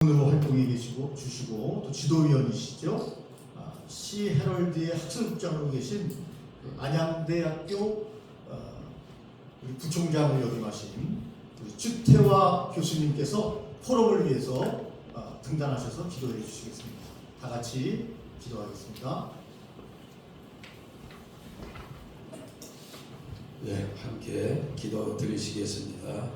으로 활동해 계시고 주시고 또 지도위원이시죠. 시 헤럴드의 학술국장으로 계신 안양대학교 우리 부총장을 역임하신 우리 주태화 교수님께서 포럼을 위해서 등단하셔서 기도해 주시겠습니다. 다 같이 기도하겠습니다. 네, 함께 기도 드리시겠습니다.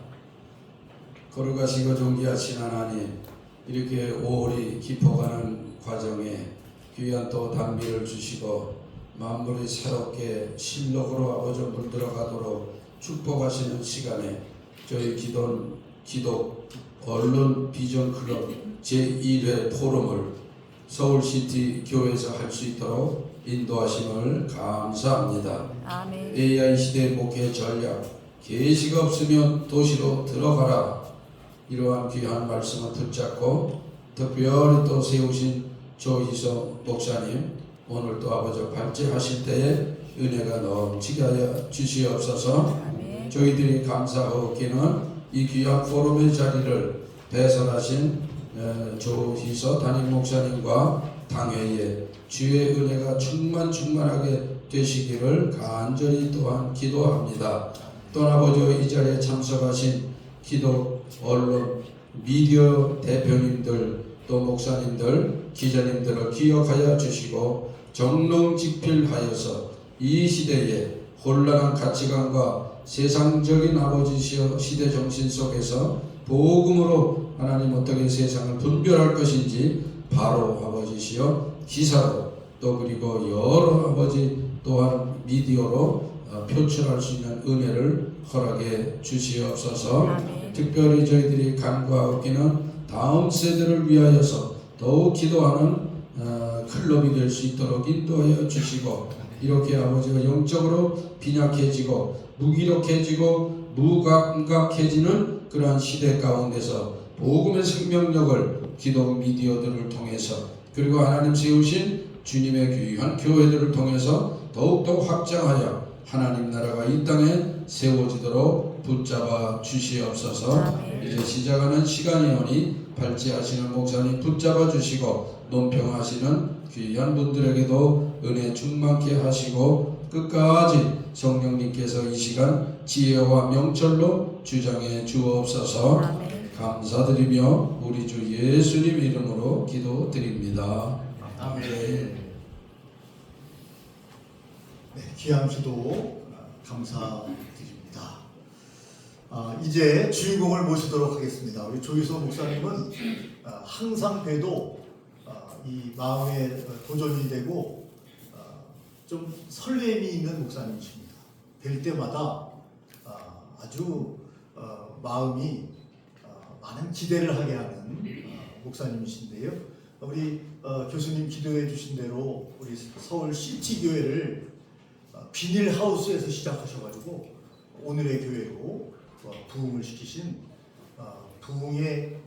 거룩하시고 존귀하신 하나님, 이렇게 오월이 깊어가는 과정에 귀한 또 단비를 주시고 만물이 새롭게 실록으로 아버지 물들어가도록 축복하시는 시간에 저희 기독 언론 비전 클럽 제1회 포럼을 서울시티 교회에서 할 수 있도록 인도하심을 감사합니다. 아멘. AI 시대 목회 전략, 계시가 없으면 도시로 들어가라. 이러한 귀한 말씀을 붙잡고 특별히 또 세우신 조희석 목사님, 오늘 또 아버지 발제하실 때에 은혜가 넘치게 하여 주시옵소서. 아멘. 저희들이 감사하기는 이 귀한 포럼의 자리를 배설하신 조희석 담임 목사님과 당회에 주의 은혜가 충만하게 되시기를 간절히 또한 기도합니다. 또 아버지 이 자리에 참석하신 기독 언론 미디어 대표님들 또 목사님들 기자님들을 기억하여 주시고 정론직필하여서 이 시대에 혼란한 가치관과 세상적인 아버지 시대 정신 속에서 복음으로 하나님 어떻게 세상을 분별할 것인지 바로 아버지시여 기사로 또 그리고 여러 아버지 또한 미디어로 표출할 수 있는 은혜를 허락해 주시옵소서. 아멘. 특별히 저희들이 간구하기는 다음 세대를 위하여서 더욱 기도하는 클럽이 될 수 있도록 인도하여 주시고, 이렇게 아버지가 영적으로 빈약해지고 무기력해지고 무감각해지는 그러한 시대 가운데서 복음의 생명력을 기독 미디어들을 통해서 그리고 하나님 세우신 주님의 귀한 교회들을 통해서 더욱더 확장하여 하나님 나라가 이 땅에 세워지도록 붙잡아 주시옵소서. 아멘. 이제 시작하는 시간이 오니 발제하시는 목사님 붙잡아 주시고 논평하시는 귀한 분들에게도 은혜 충만케 하시고 끝까지 성령님께서 이 시간 지혜와 명철로 주장해 주옵소서. 아멘. 감사드리며 우리 주 예수님 이름으로 기도드립니다. 아멘. 네, 귀한 기도 감사드립니다. 이제 주인공을 모시도록 하겠습니다. 우리 조희석 목사님은 항상 봬도 이 마음에 도전이 되고 좀 설렘이 있는 목사님이십니다. 뵐 때마다 아주 마음이 많은 기대를 하게 하는 목사님이신데요. 우리 교수님 기도해 주신 대로 우리 서울 시티 교회를 비닐하우스에서 시작하셔가지고 오늘의 교회로 부흥을 시키신 부흥의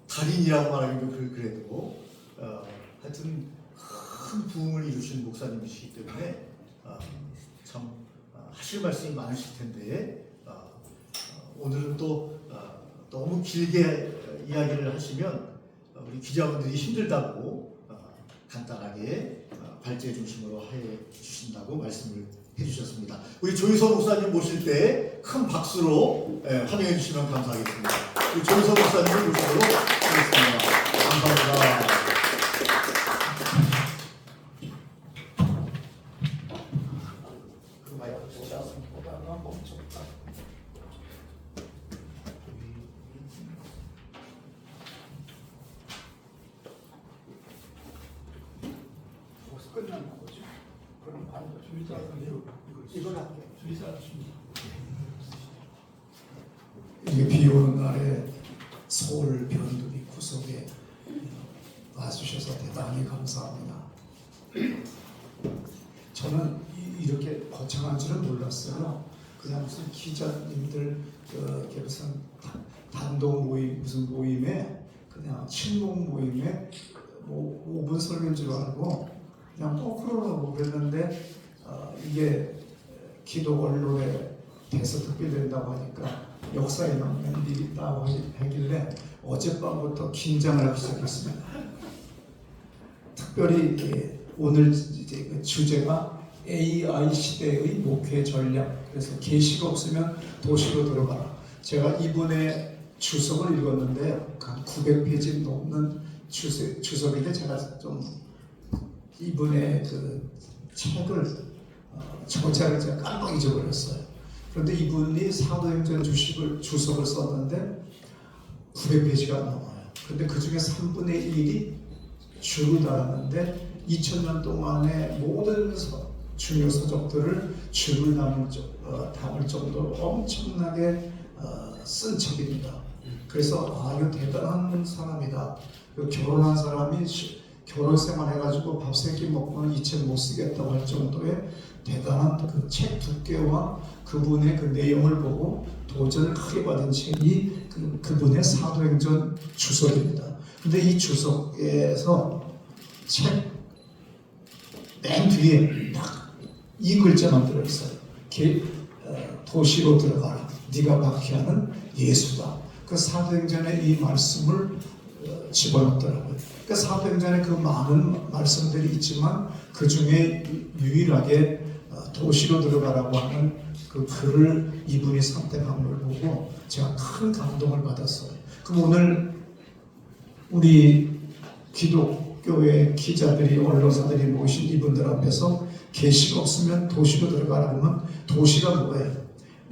달인이라고 말하기도 그래도 하여튼 큰 부흥을 이루신 목사님이시기 때문에 참 하실 말씀이 많으실 텐데 오늘은 또 너무 길게 이야기를 하시면 우리 기자분들이 힘들다고 간단하게 발제 중심으로 해 주신다고 말씀을 해주셨습니다. 우리 조희석 목사님 모실 때 큰 박수로 환영해 주시면 감사하겠습니다. 우리 조희석 목사님을 모시도록 하겠습니다. 감사합니다. 끝나는 거죠. 그럼 바로 이걸 할게요. 이게 비 오는 날에 서울 변두리 구석에 와주셔서 대단히 감사합니다. 저는 이렇게 거창한 줄은 몰랐어요. 그냥 무슨 기자님들 이렇게 무슨 단독 모임 무슨 모임에 그냥 친목 모임에 뭐 5분 설교인 줄 알고 그냥 포크로라고 그랬는데 이게 기독 언론에 대서 특별히 된다고 하니까 역사에 남는 일이 있다고 하길래 어젯밤부터 긴장을 하기 시작했습니다. 특별히 오늘 이제 그 주제가 AI 시대의 목회 전략. 그래서 계시가 없으면 도시로 들어가라. 제가 이분의 주석을 읽었는데요. 한 900페이지 넘는 주석인데 제가 좀 이분의 그 책을 저자를 제가 깜빡 잊어버렸어요. 그런데 이분이 사도행전 주석을 썼는데 900페이지가 넘어요. 근데 그 중에 3분의 1이 주로 달았는데 2000년 동안의 모든 중요 서적들을 주를 담을 정도로 엄청나게 쓴 책입니다. 그래서 이거 대단한 사람이다. 결혼한 사람이 결혼 생활해가지고 밥 3끼 먹고는 이 책 못 쓰겠다고 할 정도의 대단한 그 책 두께와 그분의 그 내용을 보고 도전을 크게 받은 책이 그분의 사도행전 주석입니다. 근데 이 주석에서 책 맨 뒤에 딱 이 글자만 들어있어요. 도시로 들어가라. 네가 박해하는 예수다. 그 사도행전의 이 말씀을 집어넣더라고요. 그러니까 사도행전에 그 많은 말씀들이 있지만 그 중에 유일하게 도시로 들어가라고 하는 그 글을 이분이 선택한 걸 보고 제가 큰 감동을 받았어요. 그럼 오늘 우리 기독교의 기자들이 언론사들이 모이신 이분들 앞에서 계시가 없으면 도시로 들어가라고 하면 도시가 뭐예요?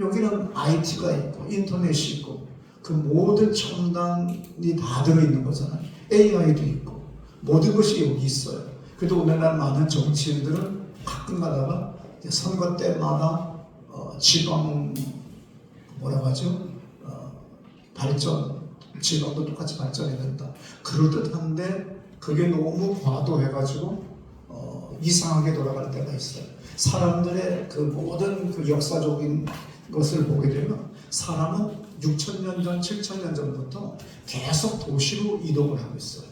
여기는 IT가 있고 인터넷이 있고 그 모든 첨단이 다 들어있는 거잖아요. AI도 있고 모든 것이 여기 있어요. 그래도 오늘날 많은 정치인들은 가끔 가다가 선거 때마다 지방 뭐라고 하죠? 발전, 지방도 똑같이 발전해야 된다. 그럴듯한데 그게 너무 과도해가지고 이상하게 돌아갈 때가 있어요. 사람들의 그 모든 그 역사적인 것을 보게 되면 사람은 6,000년 전, 7,000년 전부터 계속 도시로 이동을 하고 있어요.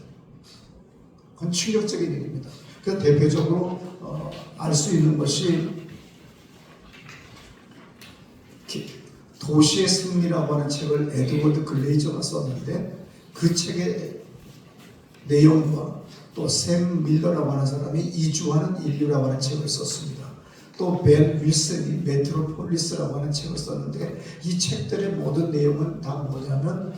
그건 충격적인 일입니다. 그래서 대표적으로 알 수 있는 것이 도시의 승리라고 하는 책을 에드워드 글레이저가 썼는데 그 책의 내용과 또 샘 밀러라고 하는 사람이 이주하는 인류라고 하는 책을 썼습니다. 또 벤 윌슨이 메트로폴리스라고 하는 책을 썼는데 이 책들의 모든 내용은 다 뭐냐면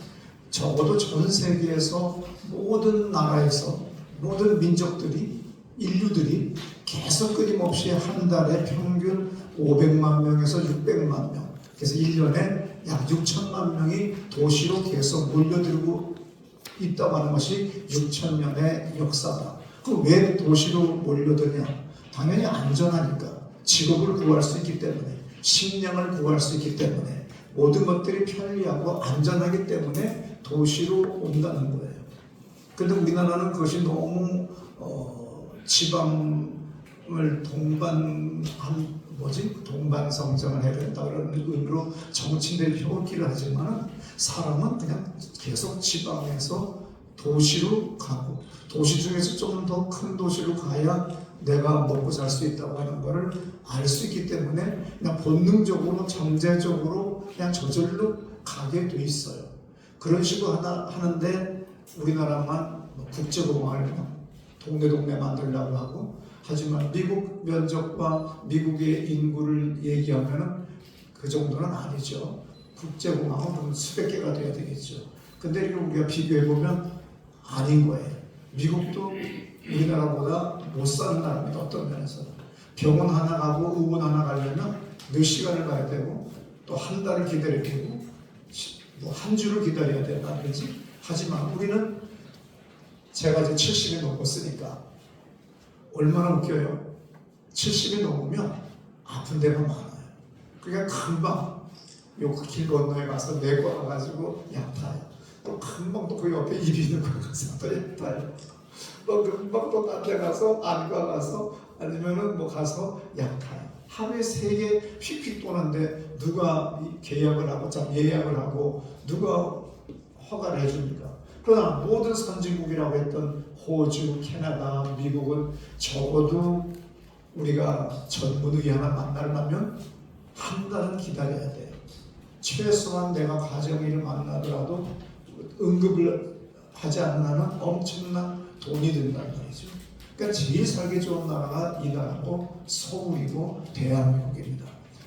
적어도 전 세계에서 모든 나라에서 모든 민족들이 인류들이 계속 끊임없이 한 달에 평균 500만 명에서 600만 명 그래서 1년에 약 6천만 명이 도시로 계속 몰려들고 있다고 하는 것이 6천년의 역사다. 그럼 왜 도시로 몰려드냐? 당연히 안전하니까. 직업을 구할 수 있기 때문에, 식량을 구할 수 있기 때문에, 모든 것들이 편리하고 안전하기 때문에 도시로 온다는 거예요. 그런데 우리나라는 그것이 너무 지방을 동반성장을 해야 된다 그런 의미로 정치인들이 효기를 하지만 사람은 그냥 계속 지방에서 도시로 가고 도시 중에서 좀 더 큰 도시로 가야 내가 먹고 살 수 있다고 하는 것을 알 수 있기 때문에 그냥 본능적으로 정제적으로 그냥 저절로 가게 돼 있어요. 그런 식으로 하는데 우리나라만 국제공항을 동네 만들려고 하고 하지만 미국 면적과 미국의 인구를 얘기하면 그 정도는 아니죠. 국제공항은 수백 개가 돼야 되겠죠. 근데 이걸 우리가 비교해보면 아닌 거예요. 미국도 우리나라보다 못 사는 나라입니다. 어떤 면에서. 병원 하나 가고 의원 하나 가려면 몇 시간을 가야 되고 또 한 달을 기다려야 되고 뭐 한 주를 기다려야 된다든지 하지만 우리는 제가 이제 70이 넘었으니까 얼마나 웃겨요. 70이 넘으면 아픈 데가 많아요. 그러니까 금방 요 길 건너에 가서 내과 가가지고 약 타요. 또 금방 또 그 옆에 입이 있는 거 가서 또 약 타요. 또 금방 또 딴 데 가서 안과 가서 아니면은 뭐 가서 약 타요. 하루에 3개 휙휙 도는데 누가 계약을 하고 예약을 하고 누가 허가를 해줍니까? 그러나 모든 선진국이라고 했던 호주, 캐나다, 미국은 적어도 우리가 전문의 하나 만나려면 한 달은 기다려야 돼요. 최소한 내가 가정일을 만나더라도 응급을 하지 않는 한은 엄청난 돈이 든단 말이죠. 그러니까 제일 살기 좋은 나라가 이 나라고 서울이고 대한민국입니다.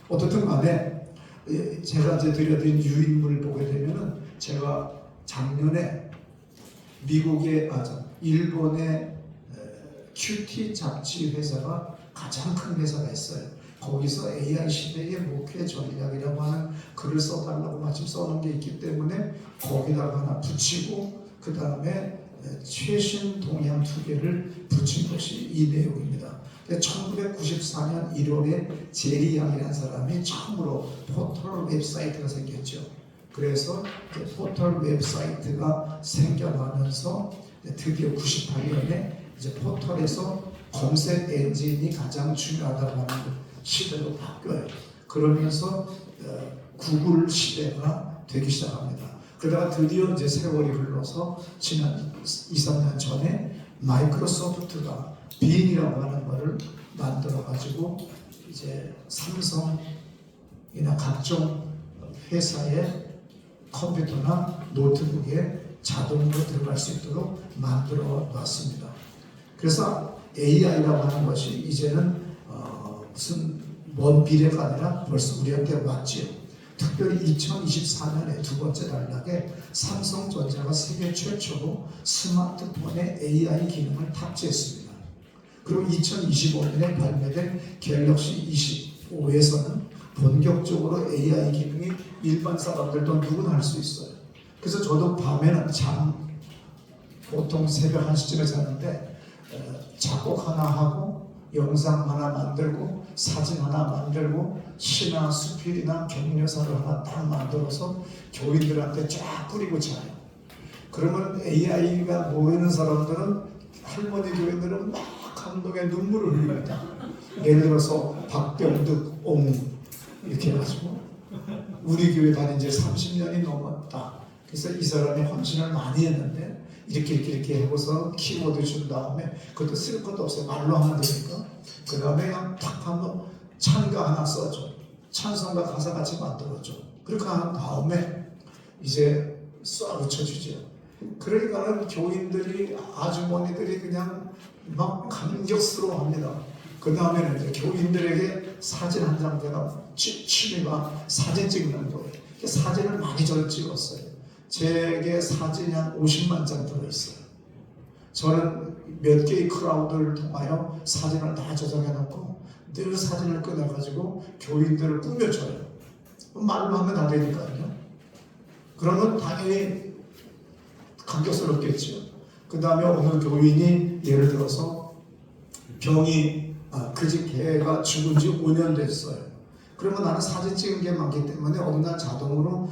어떻든 간에 제가 이제 드려드린 유인물을 보게 되면은 제가 작년에 미국의 일본의 큐티 잡지 회사가 가장 큰 회사가 있어요. 거기서 AI 시대의 목회 전략이라고 하는 글을 써달라고 마침 써놓은 게 있기 때문에 거기다가 하나 붙이고 그 다음에 최신 동향 2개를 붙인 것이 이 내용입니다. 1994년 1월에 제리 양이라는 사람이 처음으로 포털 웹사이트가 생겼죠. 그래서 포털 웹사이트가 생겨나면서 드디어 98년에 이제 포털에서 검색 엔진이 가장 중요하다고 하는 시대로 바뀌어요. 그러면서 구글 시대가 되기 시작합니다. 그러다가 드디어 이제 세월이 흘러서 지난 2, 3년 전에 마이크로소프트가 빙이라고 하는 것을 만들어 가지고 이제 삼성이나 각종 회사의 컴퓨터나 노트북에 자동으로 들어갈 수 있도록 만들어 놨습니다. 그래서 AI라고 하는 것이 이제는 무슨 먼 미래가 아니라 벌써 우리한테 왔지요. 특별히 2024년에 두 번째 단락에 삼성전자가 세계 최초로 스마트폰에 AI 기능을 탑재했습니다. 그리고 2025년에 발매된 갤럭시 25에서는 본격적으로 AI 기능이 일반 사람들도 누구나 할 수 있어요. 그래서 저도 밤에는 보통 새벽 1시쯤에 자는데 작곡 하나 하고 영상 하나 만들고 사진 하나 만들고 시나 수필이나 격려사를 하나 딱 만들어서 교인들한테 쫙 뿌리고 자요. 그러면 AI가 모르는 사람들은 할머니 교인들은 막 감동의 눈물을 흘립니다. 예를 들어서 박병득 옹 이렇게 해가지고 우리 교회 다닌 지 30년이 넘었다. 그래서 이 사람이 헌신을 많이 했는데 이렇게 해고서 키워드 준 다음에 그것도 쓸 것도 없어요. 말로 하면 되니까. 그 다음에 그냥 탁 하면 찬가 하나 써줘. 찬송가 가사 같이 만들어줘. 그렇게 한 다음에 이제 쏴 붙여주죠. 그러니까는 교인들이 아주머니들이 그냥 막 감격스러워합니다. 그 다음에는 이제 교인들에게 사진 한 장 제가 취미가 사진 찍는 거예요. 사진을 많이 저 찍었어요. 제게 사진이 한 50만 장 들어있어요. 저는 몇 개의 크라우드를 통하여 사진을 다 저장해 놓고 늘 사진을 꺼내가지고 교인들을 꾸며줘요. 말로 하면 다 되니까요. 그러면 당연히 감격스럽겠죠. 그 다음에 어느 교인이 예를 들어서 병이 그 집 개가 죽은 지 5년 됐어요. 그러면 나는 사진 찍은 게 많기 때문에 어느 날 자동으로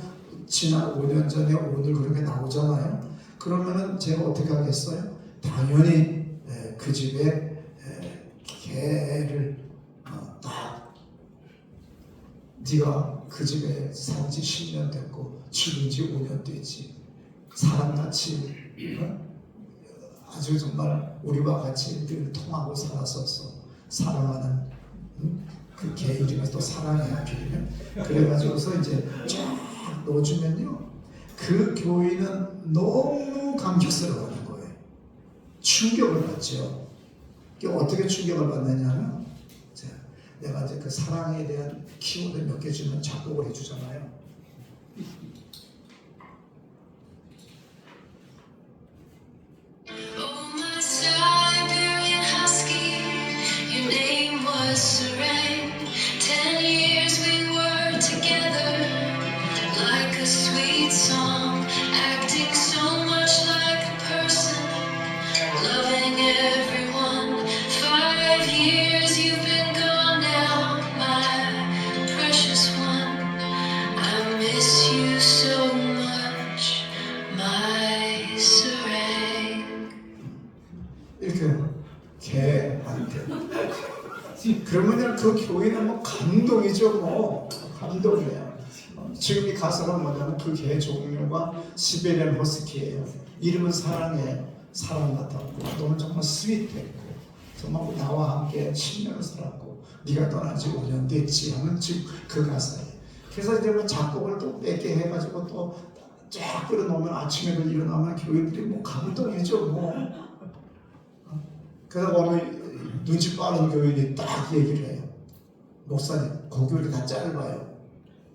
지난 5년 전에 오늘 그렇게 나오잖아요. 그러면은 제가 어떻게 하겠어요? 당연히 그 집에 개를 딱 네가 그 집에 산 지 10년 됐고 죽은 지 5년 됐지. 사람같이 아주 정말 우리와 같이 늘 통하고 살았었어. 사랑하는 그 개 이름에 또 사랑이 하필이면 그래가지고서 이제 쫙 넣어주면요 그 교인은 너무 감격스러워하는 거예요. 충격을 받죠. 어떻게 충격을 받느냐면 내가 이제 그 사랑에 대한 키워드 몇 개 주면 작곡을 해주잖아요. Serene. 10 years we were together, like a sweet song, acting so much like a person, loving everyone. 5 years you've been gone now, my precious one. I miss you so much, my Serene. 이렇게 개한테 그러면 그 교회는 뭐 감동이죠. 뭐 감동이에요. 지금 이 가사가 뭐냐면 그 개 종류가 시베리안 허스키예요. 이름은 사랑해. 사랑 같았고 너는 정말 스윗했고 정말 나와 함께 10년을 살았고 네가 떠난 지 5년 됐지 하는 지금 그 가사예요. 그래서 이제 뭐 작곡을 또 몇 개 해가지고 또 쫙 끌어놓으면 아침에도 일어나면 교인들이 뭐 감동이죠 뭐. 그래서 어느 눈치 빠른 교인이 딱 얘기를 해요. 목사님, 고교를 다 짧아요.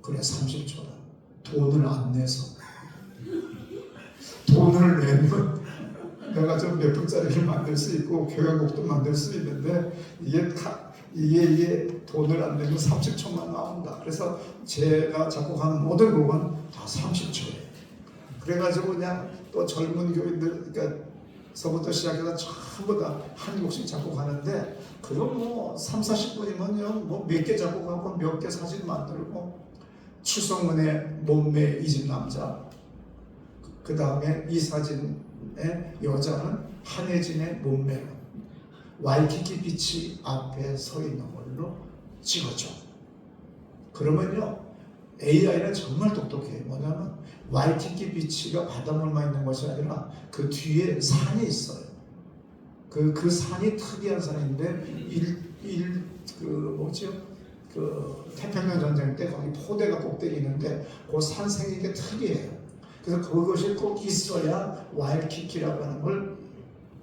그래 30초다. 돈을 안 내서. 돈을 내면 내가 좀 몇 분짜리를 만들 수 있고 교향곡도 만들 수 있는데 이게 돈을 안 내면 30초만 나온다. 그래서 제가 작곡하는 모든 곡은 다 30초예요. 그래가지고 그냥 또 젊은 교인들 서부터 시작해서 전부 다 한 곡씩 작곡하는데 그럼 뭐 3, 40분이면요 뭐 몇 개 작곡하고 몇 개 사진 만들고 추성은의 몸매 이집 남자 그 다음에 이 사진의 여자는 한혜진의 몸매로 와이키키 비치 앞에 서 있는 걸로 찍었죠. 그러면요 AI는 정말 똑똑해요. 뭐냐면 와이키키 비치가 바닷물만 있는 것이 아니라 그 뒤에 산이 있어요. 그 산이 특이한 산인데 그 태평양 전쟁 때 거기 포대가 꼭대기 있는데 그 산 생긴 게 특이해요. 그래서 그것이 꼭 있어야 와이키키라고 하는 걸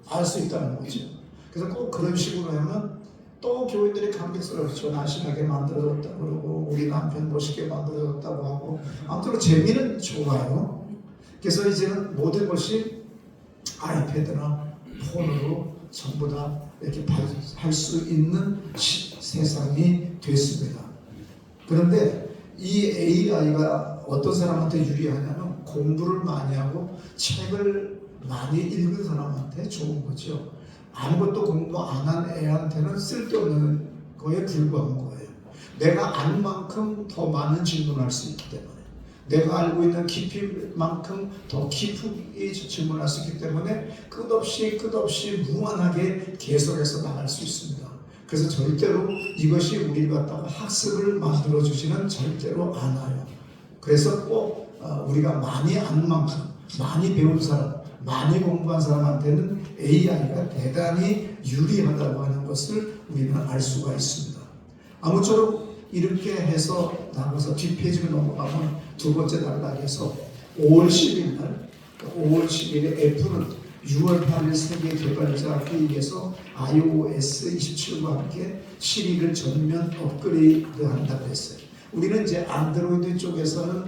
알 수 있다는 거죠. 그래서 꼭 그런 식으로 하면 또 교인들이 감격스럽죠. 날씬하게 만들어졌다고 그러고 우리 남편 멋있게 만들어졌다고 하고 아무튼 재미는 좋아요. 그래서 이제는 모든 것이 아이패드나 폰으로 전부 다 이렇게 할 수 있는 세상이 됐습니다. 그런데 이 AI가 어떤 사람한테 유리하냐면 공부를 많이 하고 책을 많이 읽은 사람한테 좋은 거죠. 아무것도 공부 안 한 애한테는 쓸데없는 거에 불과한 거예요. 내가 아는 만큼 더 많은 질문할 수 있기 때문에 내가 알고 있는 깊이만큼 더 깊이 질문할 수 있기 때문에 끝없이 무한하게 계속해서 나갈 수 있습니다. 그래서 절대로 이것이 우리를 갖다가 학습을 만들어주지는 절대로 않아요. 그래서 꼭 우리가 많이 아는 만큼 많이 배운 사람 많이 공부한 사람한테는 AI가 대단히 유리하다고 하는 것을 우리는 알 수가 있습니다. 아무쪼록 이렇게 해서 나가서 뒷페이지로 넘어가면 두 번째 단락에서 5월 10일 날 5월 10일에 애플은 6월 8일 세계 개발자 회의에서 iOS 27과 함께 시리를 전면 업그레이드 한다고 했어요. 우리는 이제 안드로이드 쪽에서는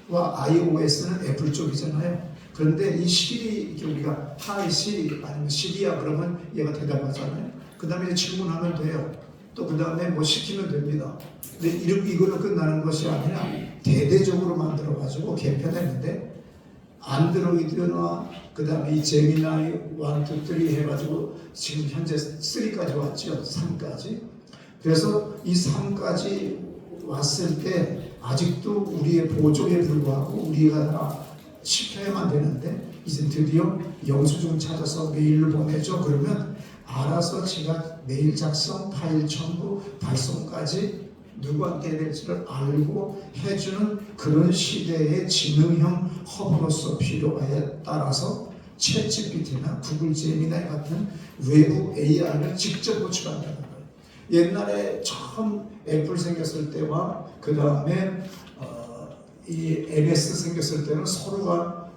와 iOS는 애플 쪽이잖아요. 그런데 이 시리 우리가 하이 시리 아니면 시리야 그러면 얘가 대답하잖아요. 그 다음에 질문하면 돼요. 또 그 다음에 뭐 시키면 됩니다. 근데 이걸로 끝나는 것이 아니라 대대적으로 만들어 가지고 개편했는데 안드로이드나 그 다음에 이 제미나이 1, 2, 3 해가지고 지금 현재 3까지 왔죠. 3까지. 그래서 이 3까지 왔을 때 아직도 우리의 보조에 불구하고 우리가 다 시켜야만 되는데 이제 드디어 영수증 찾아서 메일로 보내죠. 그러면 알아서 제가 메일 작성, 파일 첨부, 발송까지 누구한테 해야 될지를 알고 해주는 그런 시대의 지능형 허브로서 필요에 따라서 챗GPT나 구글 제미나이 같은 외부 AI를 직접 구축한다는 거예요. 옛날에 처음 애플 생겼을 때와 그 다음에 이 MS 생겼을 때는 서로가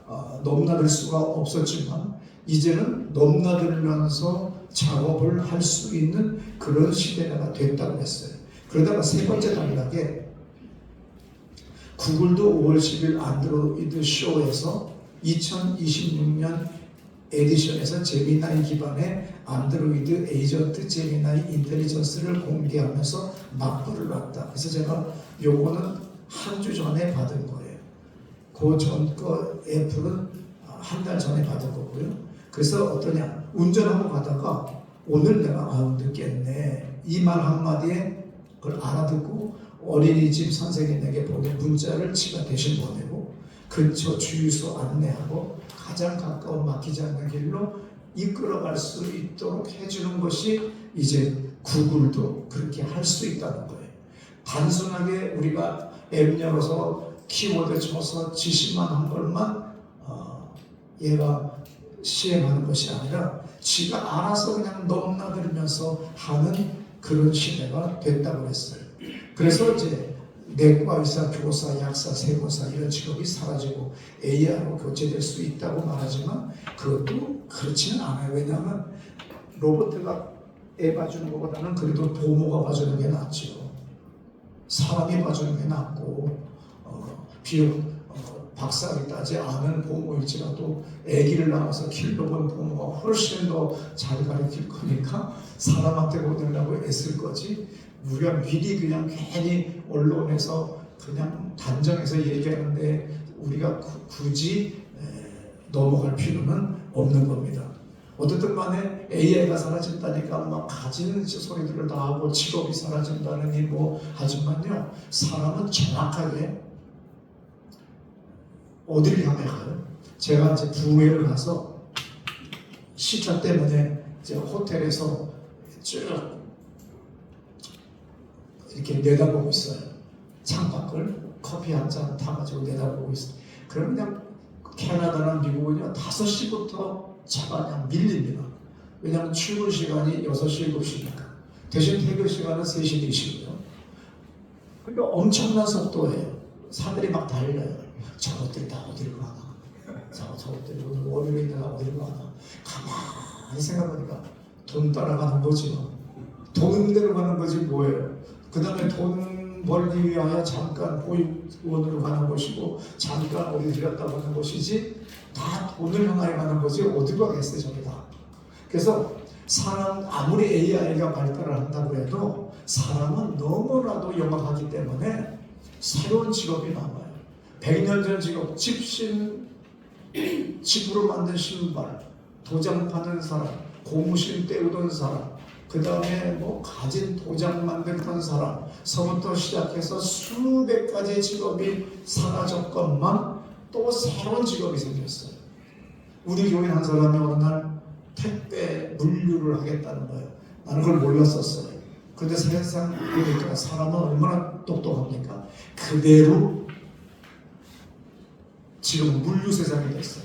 넘나들 수가 없었지만 이제는 넘나들면서 작업을 할 수 있는 그런 시대가 됐다고 했어요. 그러다가 세 번째 단락에 구글도 5월 10일 안드로이드 쇼에서 2026년 에디션에서 제미나이 기반의 안드로이드 에이전트 제미나이 인텔리전스를 공개하면서 막부를 놨다. 그래서 제가 요거는 한 주 전에 받은 거예요. 그 전 거 애플은 한 달 전에 받은 거고요. 그래서 어떠냐, 운전하고 가다가 오늘 내가 늦겠네 이 말 한마디에 그걸 알아듣고 어린이집 선생님에게 보낸 문자를 지가 대신 보내고 근처 주유소 안내하고 가장 가까운 막히지 않는 길로 이끌어갈 수 있도록 해주는 것이 이제 구글도 그렇게 할 수 있다는 거예요. 단순하게 우리가 앱 열어서 키워드 쳐서 지시만 한 것만 얘가 시행하는 것이 아니라 지가 알아서 그냥 넘나들면서 하는 그런 시대가 됐다고 했어요. 그래서 이제 내과 의사, 교사, 약사, 세무사 이런 직업이 사라지고 AI로 교체될 수 있다고 말하지만 그것도 그렇지는 않아요. 왜냐하면 로봇가 애 봐주는 것보다는 그래도 부모가 봐주는 게 낫죠. 사람이 봐주는 게 낫고 비록 박사를 따지 않은 부모일지라도 아기를 낳아서 길러본 부모가 훨씬 더 잘 가르칠 거니까 사람한테 보내려고 애쓸 거지 우리가 미리 그냥 괜히 언론에서 그냥 단정해서 얘기하는데 우리가 굳이 넘어갈 필요는 없는 겁니다. 어쨌든 간에 AI가 사라진다니까 막 가진 소리들을 다 하고 직업이 사라진다느니 뭐 하지만요 사람은 정확하게 어디를 향해 가요? 제가 이제 부회를 가서 시차 때문에 이제 호텔에서 쭉 이렇게 내다보고 있어요. 창밖을 커피 한 잔 타가지고 내다보고 있어요. 그러면 그냥 캐나다나 미국은요 5시부터 차가 그냥 밀립니다. 왜냐하면 출근 시간이 6시, 7시니까. 대신 퇴근 시간은 3시, 4시고요. 그러니까 엄청난 속도예요. 사람들이 막 달려요. 저것들이 다 어디로 가나? 저것들이 오늘 월요일에 내가 어디로 가나? 가만히 생각하니까 돈 따라가는 거지. 돈 있는 대로 가는 거지 뭐예요. 그 다음에 돈 벌기 위하여 잠깐 보육원으로 가는 것이고 잠깐 어디 들였다 가는 것이지 다 돈을 향하여 가는 거지 어디로 가겠어요 저게 다. 그래서 사람 아무리 AI가 발달을 한다고 해도 사람은 너무나도 영악하기 때문에 새로운 직업이 나와요. 100년 전 직업 집신 집으로 만든 신발 도장 파는 사람 고무신 때우던 사람 그 다음에 뭐 가진 도장 만들던 사람 서부터 시작해서 수백 가지 직업이 사라졌건만 또 새로운 직업이 생겼어요. 우리 교회 한 사람이 어느 날 택배 물류를 하겠다는 거예요. 나는 그걸 몰랐었어요. 그런데 세상 보니까 사람은 얼마나 똑똑합니까? 그대로 지금 물류 세상이 됐어요.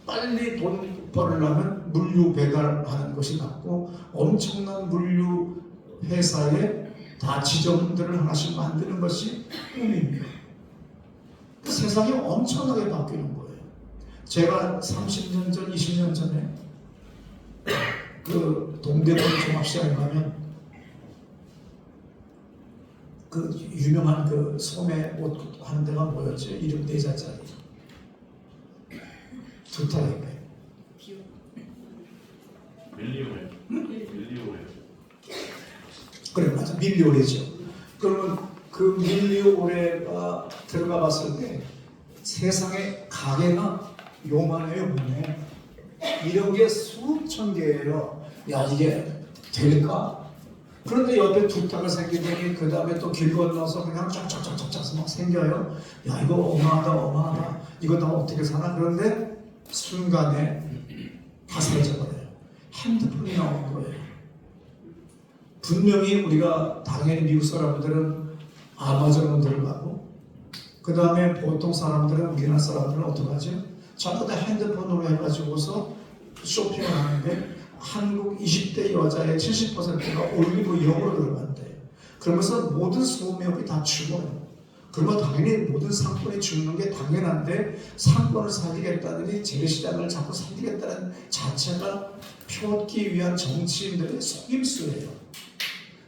빨리 돈 벌려면 물류 배달하는 것이 낫고 엄청난 물류 회사에 다 지점들을 하나씩 만드는 것이 꿈입니다. 세상이 엄청나게 바뀌는 거예요. 제가 30년 전, 20년 전에 그 동대문 종합시장에 가면 그 유명한 그 소매 옷 하는 데가 뭐였지? 이름 4자짜리 두타입에 밀리오레. 밀리오레. 그래 맞아 밀리오레죠. 그러면 그 밀리오레가 들어가 봤을 때 세상에 가게가 요만해요. 보면 이런 게 수천 개예요. 야 이게 될까? 그런데 옆에 두타가 생기더니 그 다음에 또 길 건너서 그냥 쫙쫙쫙쫙쫙 막 생겨요. 야 이거 어마하다. 이거 다 어떻게 사나? 그런데 순간에 다 사라져버려요. 핸드폰이 나온 거예요. 분명히 우리가 당연히 미국 사람들은 아마존으로 들어가고 그 다음에 보통 사람들은 우리나라 사람들은 어떻게 하죠? 전부 다 핸드폰으로 해가지고서 쇼핑을 하는데 한국 20대 여자의 70%가 올리브 영으로 들어간대요. 그러면서 모든 소매업이 다 죽어요. 그러면 당연히 모든 상권이 죽는 게 당연한데 상권을 살리겠다더니 재래시장을 자꾸 살리겠다는 자체가 표얻기 위한 정치인들의 속임수예요.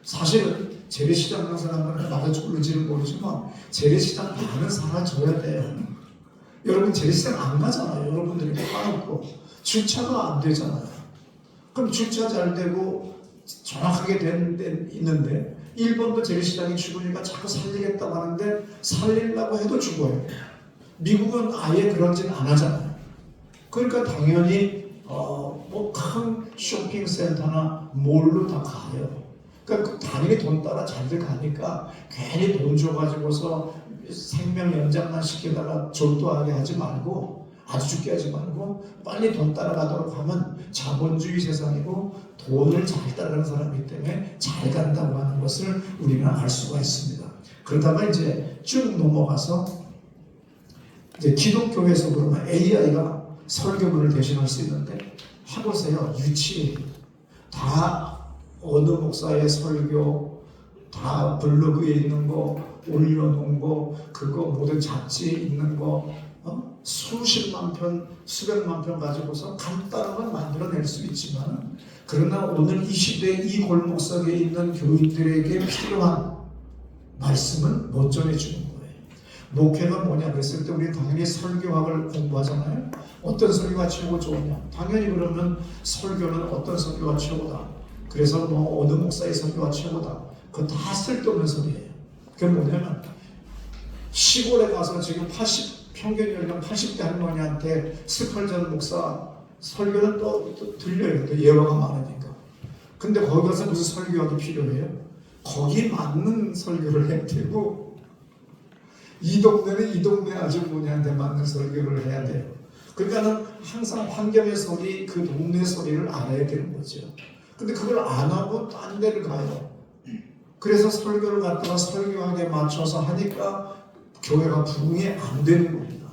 사실은 재래시장 하는 사람들은 나가줄지는 모르지만 재래시장 반은 사라져야 돼요. 여러분 재래시장 안 가잖아요. 여러분들이 까놓고 주차가 안 되잖아요. 그럼 주차 잘 되고 정확하게 된 데 있는데 일본도 재래시장이 죽으니까 자꾸 살리겠다고 하는데 살리려고 해도 죽어요. 미국은 아예 그러진 안 하잖아요. 그러니까 당연히 뭐 큰 쇼핑센터나 몰로 다 가요. 그러니까 당연히 돈 따라 잘들 가니까 괜히 돈 줘가지고서 생명 연장만 시키다가 졸도하게 하지 말고 아주 죽게 하지 말고 빨리 돈 따라가도록 하면 자본주의 세상이고 돈을 잘 따라가는 사람이기 때문에 잘 간다고 하는 것을 우리는 알 수가 있습니다. 그러다가 이제 쭉 넘어가서 이제 기독교에서 그러면 AI가 설교문을 대신할 수 있는데 해보세요. 유치해요. 다 어느 목사의 설교 다 블로그에 있는 거 올려놓은 거, 그거 모든 잡지에 있는 거, 수십만 편, 수백만 편 가지고서 간단한 건 만들어낼 수 있지만, 그러나 오늘 이 시대 이 골목석에 있는 교인들에게 필요한 말씀은 못 전해주는 거예요. 목회가 뭐냐 그랬을 때 우리 당연히 설교학을 공부하잖아요. 어떤 설교가 최고 좋으냐? 당연히 그러면 설교는 어떤 설교가 최고다. 그래서 뭐 어느 목사의 설교가 최고다. 그건 다 쓸데없는 소리예요. 그게 뭐냐면 시골에 가서 지금 평균 연령 80대 할머니한테 스펄전 목사 설교는 또 들려요. 또 예화가 많으니까. 근데 거기 가서 무슨 설교하기 필요해요? 거기 맞는 설교를 해야 되고, 이 동네는 이 동네 아주머니한테 맞는 설교를 해야 돼요. 그러니까는 항상 환경의 소리, 그 동네 소리를 알아야 되는 거죠. 근데 그걸 안 하고 딴 데를 가요. 그래서 설교를 갖다가 설교하게 맞춰서 하니까 교회가 부흥이 안 되는 겁니다.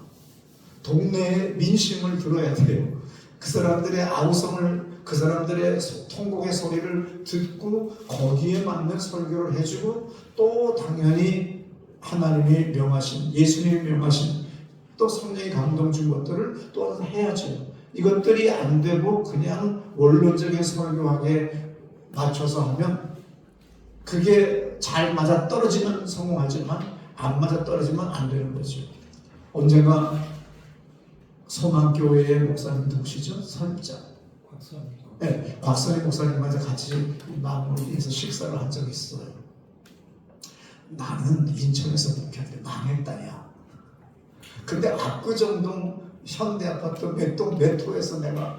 동네의 민심을 들어야 돼요. 그 사람들의 아우성을, 그 사람들의 통곡의 소리를 듣고 거기에 맞는 설교를 해주고, 또 당연히 하나님이 명하신, 예수님이 명하신, 또 성령이 감동 준 것들을 또 해야죠. 이것들이 안 되고 그냥 원론적인 설교하게 맞춰서 하면 그게 잘 맞아 떨어지면 성공하지만 안 맞아 떨어지면 안 되는 거죠. 언젠가 소망교회의 목사님 누구시죠? 설자. 네, 곽선희 목사님과 같이 마무리해서 식사를 한 적이 있어요. 나는 인천에서 목회하는데 망했다 야. 근데 압구정동 현대아파트 몇 호에서 내가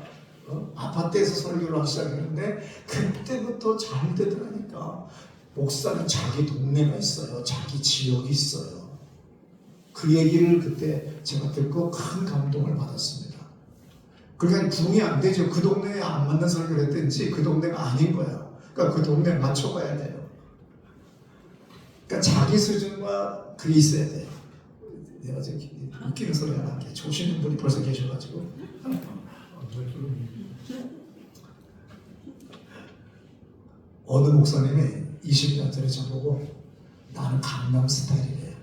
아파트에서 설교를 하기 시작했는데 그때부터 잘 되더라니까. 목사는 자기 동네가 있어요. 자기 지역이 있어요. 그 얘기를 그때 제가 듣고 큰 감동을 받았습니다. 그러니까 부흥이 안 되죠. 그 동네에 안 맞는 설교를 했든지 그 동네가 아닌 거야. 그러니까 그 동네에 맞춰가야 돼요. 그러니까 자기 수준과 그게 있어야 돼요. 내가 저기 웃기는 소리 하나 할게. 조시는 분이 벌써 계셔가지고. 어느 목사님이 20년 전에 저보고 나는 강남 스타일이래.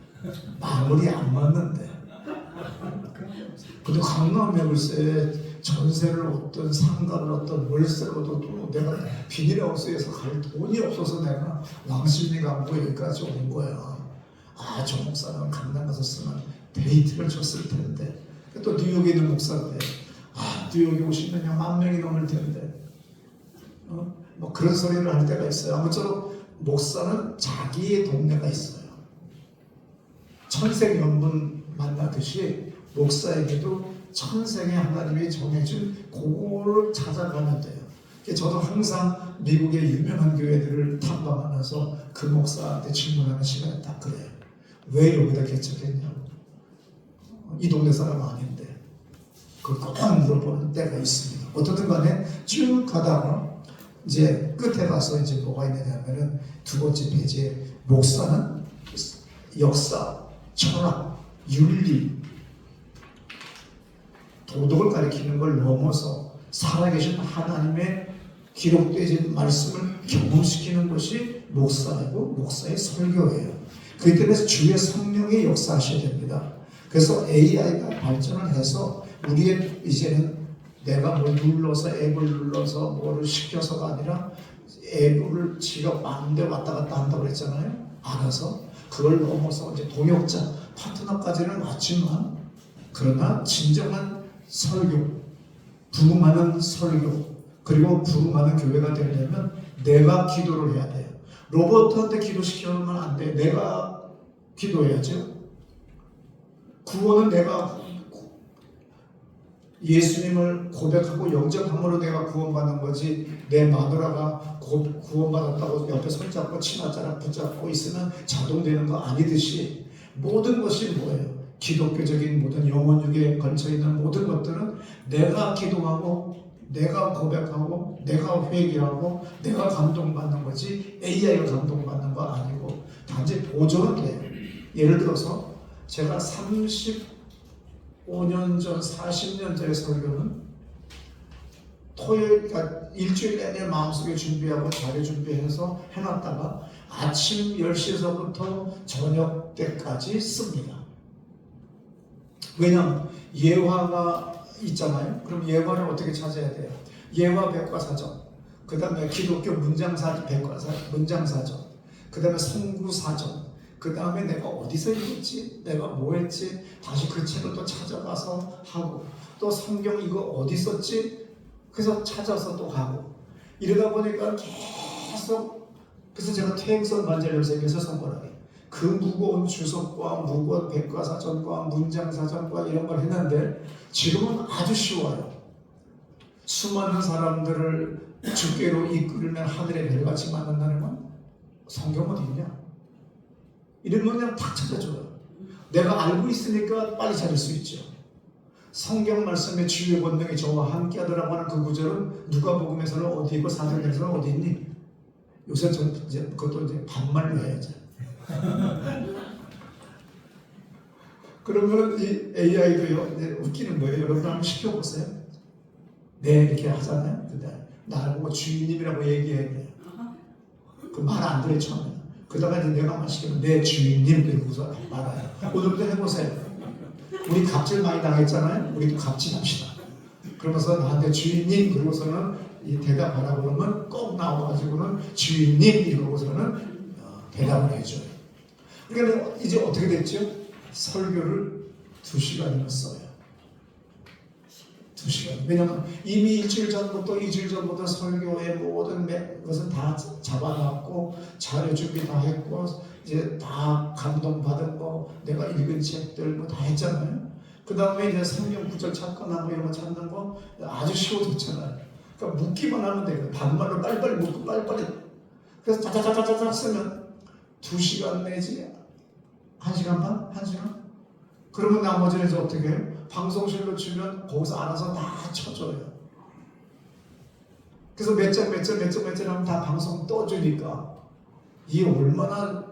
마무리 안 맞는데. 근데 강남에 글쎄 전세를 얻든 상가를 얻든 월세를 얻어도 내가 비닐하우스에서 갈 돈이 없어서 내가 왕십리 강도 여기까지 온 거야. 아, 저 목사는 강남 가서 쓰면 데이트를 줬을 텐데. 또 뉴욕에 있는 목사인데 아, 뉴욕에 오시면 10,000명이 넘을 텐데. 뭐 그런 소리를 할 때가 있어요. 아무쪼록 목사는 자기의 동네가 있어요. 천생연분 만나듯이 목사에게도 천생의 하나님이 정해준 그거를 찾아가면 돼요. 저도 항상 미국의 유명한 교회들을 탐방하면서 그 목사한테 질문하는 시간이 딱 그래요. 왜 여기다 개척했냐고. 이 동네 사람 아닌데. 그걸 꼭 물어보는 때가 있습니다. 어떻든 간에 쭉 가다가 이제 끝에 가서 이제 뭐가 있느냐면은 두 번째 페이지에 목사는 역사, 철학, 윤리, 도덕을 가리키는 걸 넘어서 살아계신 하나님의 기록되지 말씀을 경험시키는 것이 목사이고 목사의 설교예요. 그렇기 때문에 주의 성령이 역사하셔야 됩니다. 그래서 AI가 발전을 해서 우리의 이제는 내가 뭘 눌러서 앱을 눌러서 뭐를 시켜서가 아니라 앱을 지가 마음대로 왔다 갔다 한다고 그랬잖아요. 알아서 그걸 넘어서 이제 동역자, 파트너까지는 왔지만 그러나 진정한 설교, 부흥하는 설교, 그리고 부흥하는 교회가 되려면 내가 기도를 해야 돼요. 로버트한테 기도시키면 안 돼. 내가 기도해야죠. 구원은 내가 예수님을 고백하고 영접함으로 내가 구원받는 거지, 내 마누라가 구원받았다고 옆에 손잡고 치마자락 붙잡고 있으면 자동 되는 거 아니듯이 모든 것이 뭐예요? 기독교적인 모든 영혼육에 걸쳐있는 모든 것들은 내가 기도하고 내가 고백하고 내가 회개하고 내가 감동받는 거지 AI가 감동받는 거 아니고 단지 보조는 돼요. 예를 들어서 제가 35년 전, 40년 전의 설교는 토요일, 그러니까 일주일 내내 마음속에 준비하고 자료 준비해서 해놨다가 아침 10시에서부터 저녁 때까지 씁니다. 왜냐하면 예화가 있잖아요. 그럼 예화를 어떻게 찾아야 돼요? 예화 백과사전, 그 다음에 기독교 문장사전, 문장사전, 그 다음에 성구사전, 그 다음에 내가 어디서 읽었지? 내가 뭐 했지? 다시 그 책을 또 찾아가서 하고, 또 성경 이거 어디 썼지? 그래서 찾아서 또 가고, 이러다 보니까 계속, 그래서 제가 퇴행성 관절 염색에서 선고하게 그 무거운 주석과 무거운 백과사전과 문장사전과 이런 걸 했는데 지금은 아주 쉬워요. 수많은 사람들을 주께로 이끌면 하늘의 별같이 만난다는 건 성경 어디 있냐? 이런 그냥 탁 찾아줘요. 내가 알고 있으니까 빨리 찾을 수 있죠. 성경 말씀에 주의 권능이 저와 함께 하더라고 하는 그 구절은 누가복음에서는 어디 있고 사도행전에서는 어디 있니? 요새 전 이제 그것도 이제 반말로 해야죠. 그러면 이 AI도요, 이제 웃기는 거예요. 여러분 한번 시켜보세요. 네, 이렇게 하잖아요. 근데 나를 보고 주인님이라고 얘기해야 돼요. 그 말 안 들어요, 처음에. 그러다가 이제 내가 말 시키면 네, 주인님, 이러고서 말아요. 오늘부터 해보세요. 우리 갑질 많이 당했잖아요. 우리도 갑질합시다. 그러면서 나한테 주인님, 그러고서는 이 대답하라고 그러면 꼭 나와가지고는 주인님, 이러고서는 대답을 해줘요. 그러니까 이제 어떻게 됐죠? 설교를 2시간이나 써요. 2시간. 왜냐면 이미 일주일 전부터 2주일 전부터 설교의 모든 것은 다 잡아놨고 자료 준비 다 했고 이제 다 감동받은 거 내가 읽은 책들 뭐 다 했잖아요. 그 다음에 이제 성경 구절 찾거나 뭐 이런 거 찾는 거 아주 쉬워졌잖아요. 그러니까 묻기만 하면 돼요. 반말로 빨리빨리 묻고 빨리빨리. 그래서 짜자자자자 쓰면 2시간 내지 1시간 반? 1시간? 그러면 나머지는 이제 어떻게 해요? 방송실로 주면 거기서 알아서 다 쳐줘요. 그래서 몇 장 하면 다 방송 떠주니까 이게 얼마나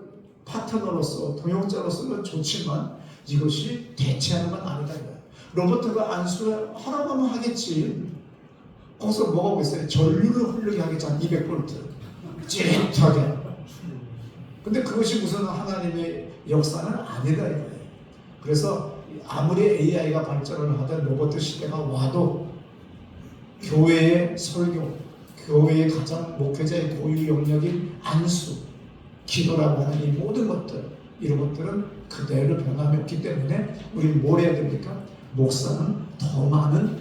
파트너로서 동역자로서는 좋지만 이것이 대체하는 건 아니다 이거예요. 로버트가 안수를 하라고 하면 하겠지. 거기서 뭐가 오겠어요? 전류를 흐르게 하겠잖아. 200V 찌릿하게. 근데 그것이 무슨 하나님의 역사는 아니다 이거예요. 그래서 아무리 AI가 발전을 하든 로버트 시대가 와도 교회의 설교, 교회의 가장 목회자의 고유 영역인 안수, 기도라고 하는 이 모든 것들, 이런 것들은 그대로 변함이 없기 때문에 우리는 뭘 해야 됩니까? 목사는 더 많은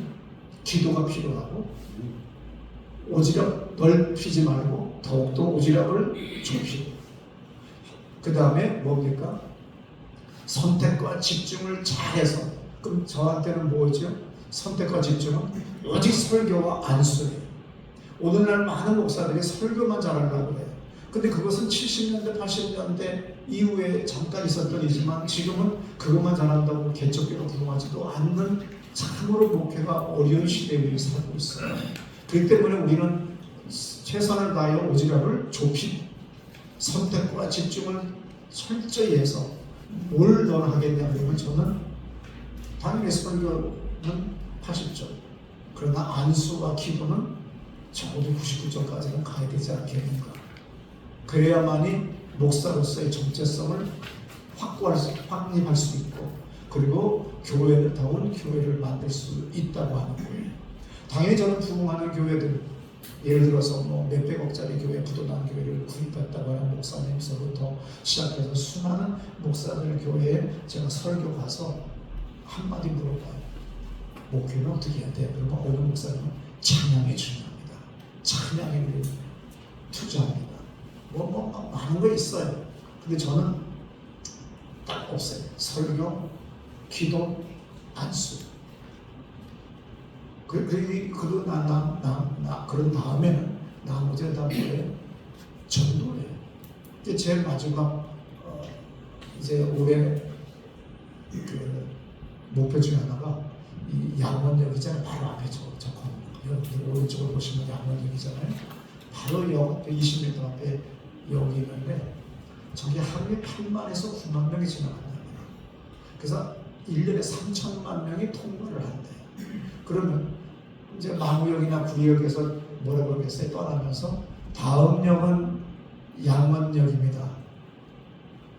기도가 필요하고 오지랖 넓히지 말고 더욱더 오지랖을 좁히고 그 다음에 뭡니까? 선택과 집중을 잘해서 그럼 저한테는 뭐죠? 선택과 집중은 오직 설교와 안수예요. 오늘날 많은 목사들이 설교만 잘하려고 해요. 근데 그것은 70년대, 80년대 이후에 잠깐 있었던 일이지만 지금은 그것만 잘한다고 개척교로 부흥하지도 않는 참으로 목회가 어려운 시대에 우리 살고 있어요. 그렇기 때문에 우리는 최선을 다하여 오지랖을 좁히고 선택과 집중을 철저히 해서 뭘 더 하겠냐 그러면 저는 당연히 설교는 80점 그러나 안수와 기도는 적어도 99점까지는 가야 되지 않겠는가. 그래야만이 목사로서의 정체성을 확립할 수 있고 그리고 교회다운 교회를 만들 수 있다고 하는 거예요. 당연히 저는 부흥하는 교회들 예를 들어서 뭐 몇백억짜리 교회, 부도난 교회를 구입했다고 하는 목사님서부터 시작해서 수많은 목사들 교회에 제가 설교 가서 한마디 물어봐요. 목회는 어떻게 해야 돼? 그러면 어느 목사님은 찬양이 중요합니다. 찬양에 우리 투자합니다. 뭐 많은 거 있어요. 근데 저는 딱 없어요. 설교, 기도, 안수. 그런 다음에는 나머지는 다 뭐예요? 전도예요. 이게 제일 마지막 이제 올해 그 목표 중에 하나가 이 양원역 있잖아요. 바로 앞에 저 오른쪽으로 보시면 양원역이잖아요. 바로 역 20m 앞에 역이 있는데 저기 하루에 8만에서 9만 명이 지나간다는 거예요. 그래서 1년에 3천만 명이 통과를 한대요. 그러면 이제 망우역이나 구리역에서 뭐라 그러겠어요? 떠나면서 다음 역은 양원역입니다.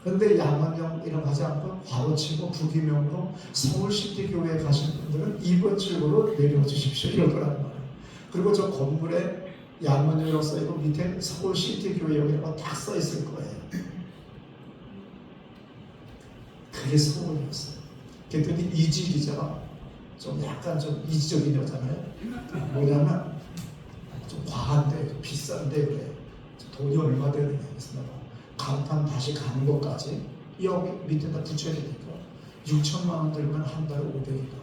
그런데 양원역이라고 하지 않고 바로치고 부기명으로 서울시티교회 가신 분들은 2번 출구로 내려와 주십시오. 이러더라는 말이에요. 그리고 저 건물에 양원역이라고 써있고 밑에 서울시티교회역이라고 딱 써있을 거예요. 그게 서울이었어요. 그랬더니 이지 기자가 좀 약간 좀 이지적인 여자잖아요. 뭐냐면 좀 과한데 비싼데 그래. 돈이 얼마 되느냐 그래서 내가 간판 다시 가는 것까지 여기 밑에다 붙여야 되니까 6천만 원 들면 한 달에 500이다.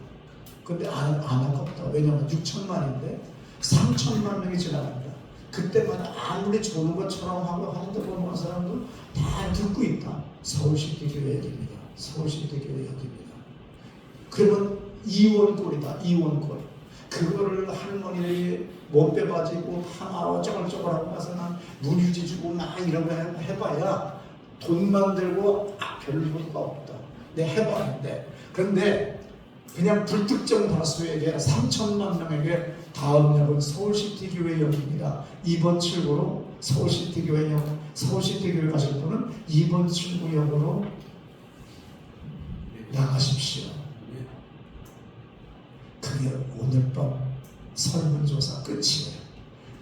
근데 안 아깝다. 왜냐면 6천만인데 3천만 명이 지나간다. 그때마다 아무리 좋은 것처럼 하고 하는데 보는 사람들 다 듣고 있다. 서울시티교회역입니다. 서울시티교회역입니다. 그러면 이원골이다. 이원골. 그거를 할머니들이 못 빼가지고 하나로 쪼글쪼글하고 나서는 물유지 주고 막 이런 거 해봐야 돈만 들고 별로가 없다. 내가 해봤는데 그런데 그냥 불특정 다수에게 3천만 명에게 다음 역은 서울시티교회역입니다. 2번 출구로 서울시티교회역, 서울시티교회 가실 분은 2번 출구역으로 나가십시오. 그게 오늘 밤 설문조사 끝이에요.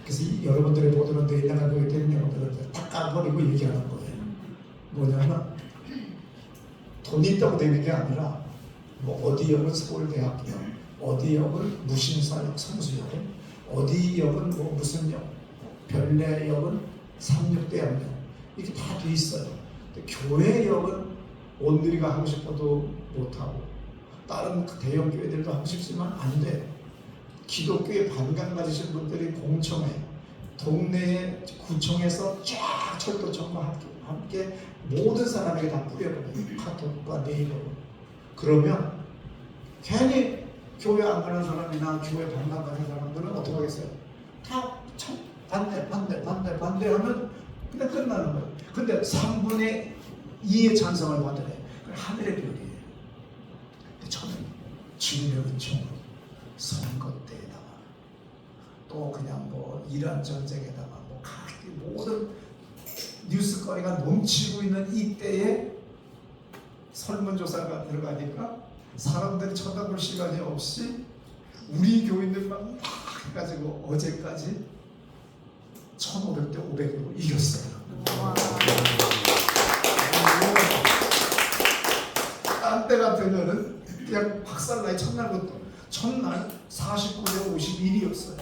그래서 여러분들의 보도는 내일 나가게 되는 여러분들은 다 까버리고 얘기하는 거예요. 뭐냐면 돈이 있다고 되는 게 아니라 뭐 어디 역은 서울대학교, 어디 역은 무신사역, 성수역, 어디 역은 뭐 무슨 역, 별내역은 삼육대학역 이렇게 다 돼 있어요. 근데 교회역은 온누리가 하고 싶어도 못하고 다른 대형 교회들도 하고 싶지만 안 돼. 기독교에 반감 가지신 분들이 공청회, 동네의 구청에서 쫙 철도청과 함께 모든 사람에게 다 뿌려버려요. 카톡과 네이버로. 그러면 괜히 교회 안 가는 사람이나 교회 반감 가는 사람들은 어떻게 하겠어요? 다 반대하면 그냥 끝나는 거예요. 근데 3분의 2의 찬성을 받으래. 하늘의 별이에요. 저는 주님의 은총으로 선거 때에다가 또 그냥 뭐 이란 전쟁에다가 뭐 각기 모든 뉴스거리가 넘치고 있는 이때에 설문조사가 들어가니까 사람들이 쳐다볼 시간이 없이 우리 교인들만 막 해가지고 어제까지 1,500대 500으로 이겼어요. 딴 때 같으면은 그냥 박살나기 첫날부터 첫날 49대 51이었어요.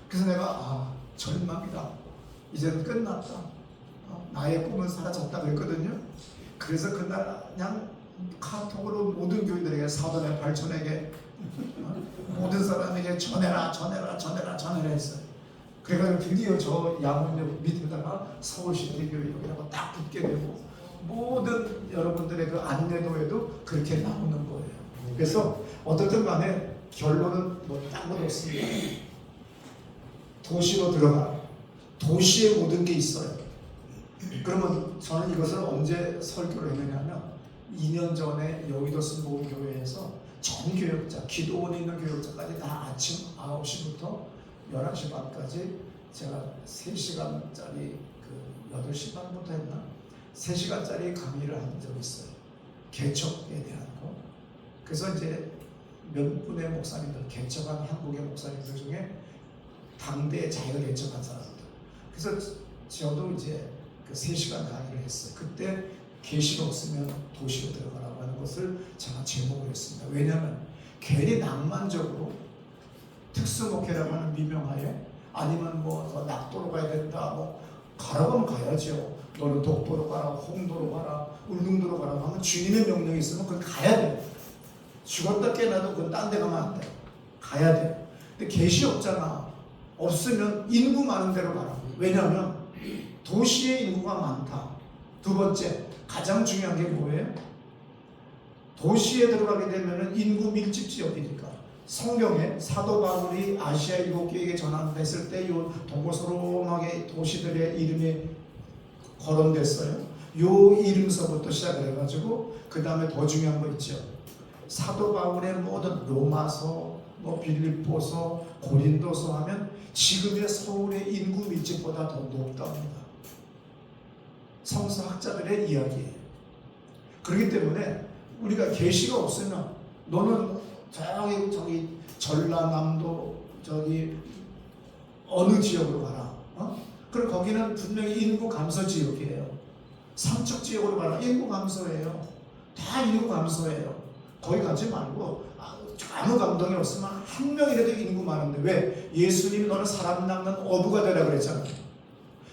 그래서 내가 절망이다. 이제는 끝났다. 나의 꿈은 사라졌다 그랬거든요. 그래서 그날 그냥 카톡으로 모든 교인들에게 사돈의 발촌에게 모든 사람에게 전해라 했어요. 그래가지고 드디어 저 양원역 밑에다가 서울시티교회역이라고 딱 붙게 되고 모든 여러분들의 그 안내도에도 그렇게 나오는 거예요. 그래서 어떻든 간에 결론은 뭐 딴 건 없습니다. 도시로 들어가. 도시에 모든 게 있어요. 그러면 저는 이것을 언제 설교를 했느냐면 2년 전에 여의도 순복음교회에서 전 교역자, 기도원에 있는 교역자까지 다 아침 9시부터 11시 반까지 제가 3시간짜리 8시 반부터 했나? 3시간짜리 강의를 한 적이 있어요. 개척에 대한 거. 그래서 이제 몇 분의 목사님들, 개척한 한국의 목사님들 중에 당대에 자기가 개척한 사람들. 그래서 저도 이제 그 3시간 강의를 했어요. 그때 계시가 없으면 도시로 들어가라고 하는 것을 제가 제목을 했습니다. 왜냐하면 괜히 낭만적으로 특수목회라고 하는 미명하에 아니면 뭐 더 낙도로 가야 된다, 뭐 가라고 하면 가야죠. 너는 독도로 가라, 홍도로 가라, 울릉도로 가라고 하면 주님의 명령이 있으면 그건 가야 돼요. 죽었다 깨나도 그건 딴 데 가면 안 돼. 가야 돼요. 근데 계시 없잖아. 없으면 인구 많은 데로 가라. 왜냐하면 도시에 인구가 많다. 두 번째, 가장 중요한 게 뭐예요? 도시에 들어가게 되면 인구 밀집 지역이니까 성경에 사도 바울이 아시아 7개에게 전환했을 때 이 동고서름하게 도시들의 이름이 거론됐어요. 요 이름서부터 시작을 해가지고 그 다음에 더 중요한 거 있죠. 사도 바울의 모든 로마서, 뭐 빌립보서, 고린도서 하면 지금의 서울의 인구 밀집보다 더 높답니다. 성서학자들의 이야기예요. 그렇기 때문에 우리가 계시가 없으면 너는 저기 전라남도 저기 어느 지역으로 가라. 그럼 거기는 분명히 인구 감소 지역이에요. 삼척 지역으로 가라. 인구 감소예요. 다 인구 감소예요. 거기 가지 말고 아무 감동이 없으면 한 명이라도 인구 많은데 왜? 예수님이 너는 사람 낚는 어부가 되라 그랬잖아요.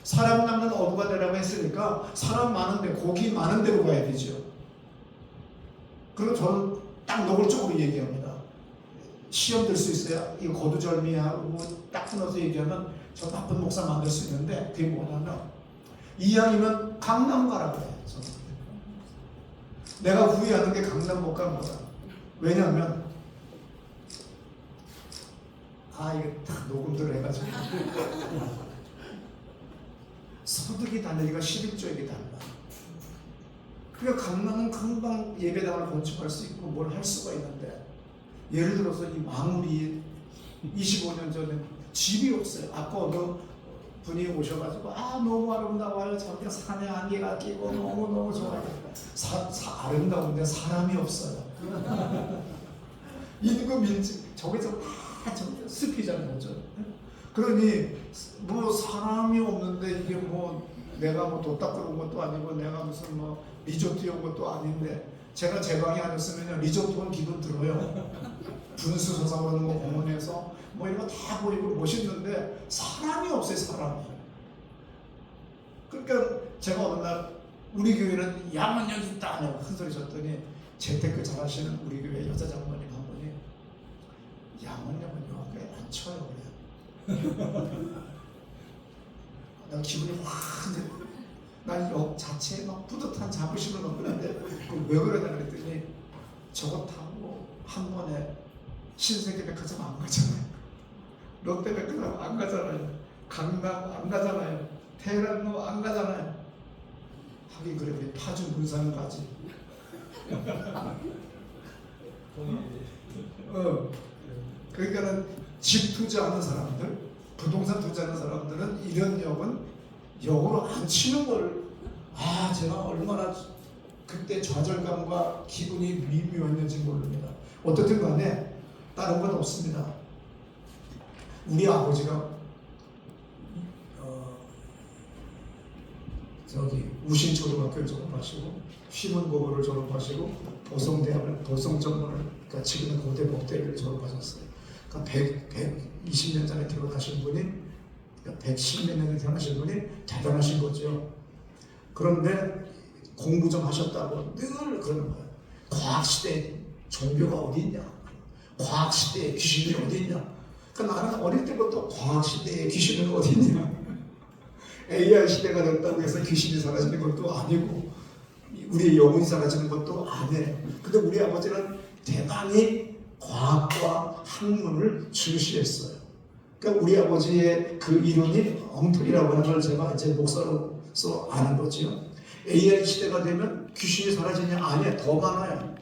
사람 낚는 어부가 되라고 했으니까 사람 많은데 고기 많은 데로 가야 되죠. 그리고 저는 딱 노골적으로 얘기합니다. 시험 들 수 있어요. 이거 거두절미하고 딱 끊어서 얘기하면 저 나쁜 목사 만들 수 있는데 그게 뭐냐면 이왕이면 강남 가라고 해요. 내가 후회하는 게 강남 못 간 거다. 왜냐하면 이게 딱 녹음들 해가지고 소득이 다르니까 11조액이 달라. 그러니까 강남은 금방 예배당을 건축할 수 있고 뭘 할 수가 있는데 예를 들어서 이 마무리 25년 전에 집이 없어요. 아까 어느 분이 오셔가지고 너무 아름다워요. 저기 산에 안개가 끼고 너무너무 좋아요. 아름다운데 사람이 없어요. 인구 밀집 저기 숲이잖아요. 그러니 뭐 사람이 없는데 이게 뭐 내가 뭐 도 닦으러 온 것도 아니고 내가 무슨 뭐 리조트 온 것도 아닌데 제가 제 방이 아니었으면 리조트 온 기분 들어요. 분수 솟아오르는 거 공원에서 뭐 이런 거 다 보이고 멋있는데 사람이 없어요. 사람이. 그러니까 제가 어느 날 우리 교회는 야만역이 있다 하냐고 큰 소리 쳤더니 재테크 잘하시는 우리 교회 여자 장모님 한 분이 야만역은 여기에 안 쳐요 그래요. 내가 기분이 확 난 역 자체에 막 뿌듯한 자부심을 얻는데 왜 그러냐 그랬더니 저거 타고 한 번에 신세계백화점 안 가잖아요. 롯데백화점 안 가잖아요. 강남 안 가잖아요. 대란로 안 가잖아요. 하긴 그래 우리 파주 문산 가지. 그러니까는 집 투자하는 사람들, 부동산 투자하는 사람들은 이런 역은 역으로 안 치는 걸 제가 얼마나 그때 좌절감과 기분이 미묘했는지 모릅니다. 어떻든 간에 다른 건 없습니다. 우리 아버지가 우신초등학교를 졸업하시고 휘문고고를 졸업하시고 보성전문을 그러니까 지금은 고대법대를 졸업하셨어요. 그러니까 120년 전에 태어나신 분이 110몇 년에 태어나신 분이 대단하신 거죠. 그런데 공부 좀 하셨다고 늘 그러는 거예요. 과학시대에 종교가 어디 있냐? 과학시대에 귀신이 어디 있냐? 그러니까 나는 어릴 때부터 과학시대에 귀신은 어디 있냐? AI 시대가 됐다고 해서 귀신이 사라지는 것도 아니고 우리의 영혼이 사라지는 것도 아니에요. 근데 우리 아버지는 대단히 과학과 학문을 중시했어요. 그러니까 우리 아버지의 그 이론이 엉터리라고 하는 걸 제가 이제 목사로서 아는 거죠. AI 시대가 되면 귀신이 사라지냐? 아니에요. 더 많아요.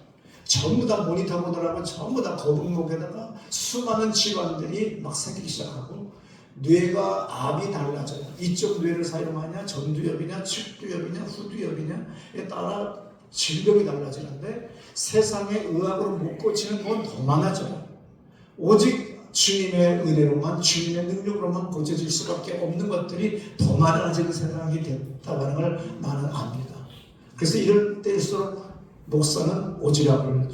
전부 다 모니터 보더라고 전부 다 거북목에다가 수많은 질환들이 막 생기기 시작하고 뇌가 압이 달라져요. 이쪽 뇌를 사용하냐, 전두엽이냐, 측두엽이냐, 후두엽이냐에 따라 질병이 달라지는데 세상의 의학으로 못 고치는 건 더 많아져요. 오직 주님의 은혜로만, 주님의 능력으로만 고쳐질 수밖에 없는 것들이 더 많아지는 세상이 됐다고 하는 걸 나는 압니다. 그래서 이럴 때일수록 목사는 오지랖을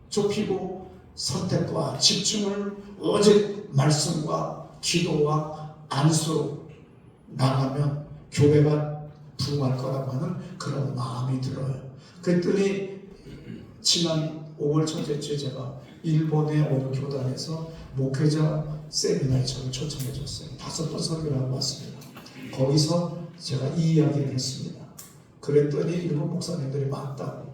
좁히고 선택과 집중을 오직 말씀과 기도와 안수로 나가면 교회가 부흥할 거라고 하는 그런 마음이 들어요. 그랬더니 지난 5월 첫째 주에 제가 일본의 어느 교단에서 목회자 세미나에 저를 초청해 줬어요. 5번 설교를 하고 왔습니다. 거기서 제가 이 이야기를 했습니다. 그랬더니 일본 목사님들이 많다고.